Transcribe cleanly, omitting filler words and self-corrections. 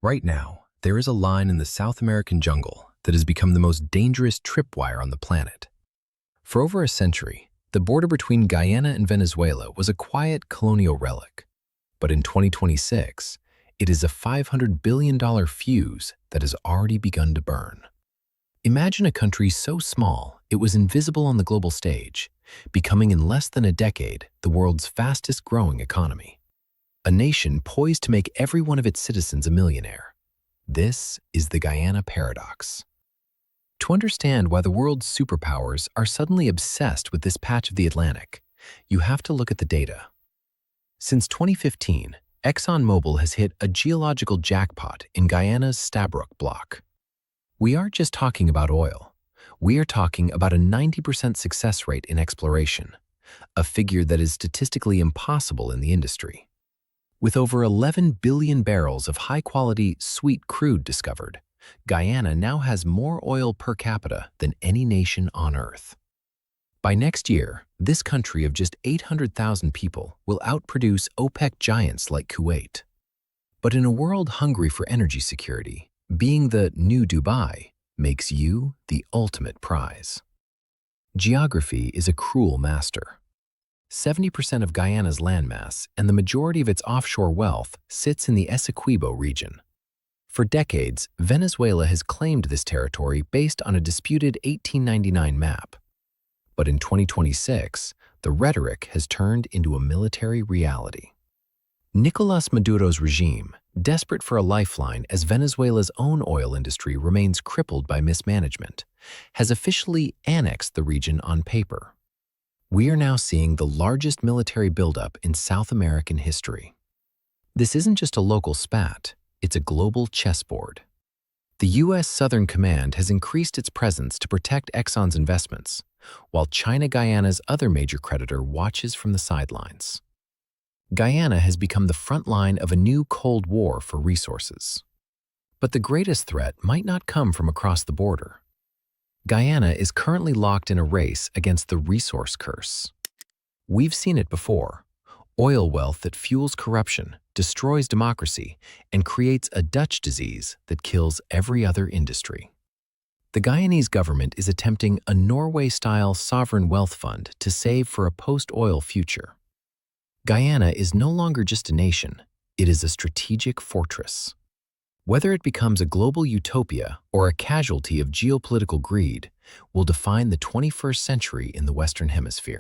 Right now, there is a line in the South American jungle that has become the most dangerous tripwire on the planet. For over a century, the border between Guyana and Venezuela was a quiet colonial relic. But in 2026, it is a $500 billion fuse that has already begun to burn. Imagine a country so small it was invisible on the global stage, becoming in less than a decade the world's fastest growing economy. A nation poised to make every one of its citizens a millionaire. This is the Guyana paradox. To understand why the world's superpowers are suddenly obsessed with this patch of the Atlantic, you have to look at the data. Since 2015, ExxonMobil has hit a geological jackpot in Guyana's Stabroek Block. We aren't just talking about oil. We are talking about a 90% success rate in exploration, a figure that is statistically impossible in the industry. With over 11 billion barrels of high-quality, sweet crude discovered, Guyana now has more oil per capita than any nation on Earth. By next year, this country of just 800,000 people will outproduce OPEC giants like Kuwait. But in a world hungry for energy security, being the new Dubai makes you the ultimate prize. Geography is a cruel master. 70% of Guyana's landmass and the majority of its offshore wealth sits in the Essequibo region. For decades, Venezuela has claimed this territory based on a disputed 1899 map. But in 2026, the rhetoric has turned into a military reality. Nicolás Maduro's regime, desperate for a lifeline as Venezuela's own oil industry remains crippled by mismanagement, has officially annexed the region on paper. We are now seeing the largest military buildup in South American history. This isn't just a local spat, it's a global chessboard. The U.S. Southern Command has increased its presence to protect Exxon's investments, while China Guyana's other major creditor watches from the sidelines. Guyana has become the front line of a new Cold War for resources. But the greatest threat might not come from across the border. Guyana is currently locked in a race against the resource curse. We've seen it before. Oil wealth that fuels corruption, destroys democracy, and creates a Dutch disease that kills every other industry. The Guyanese government is attempting a Norway-style sovereign wealth fund to save for a post-oil future. Guyana is no longer just a nation, it is a strategic fortress. Whether it becomes a global utopia or a casualty of geopolitical greed will define the 21st century in the Western Hemisphere.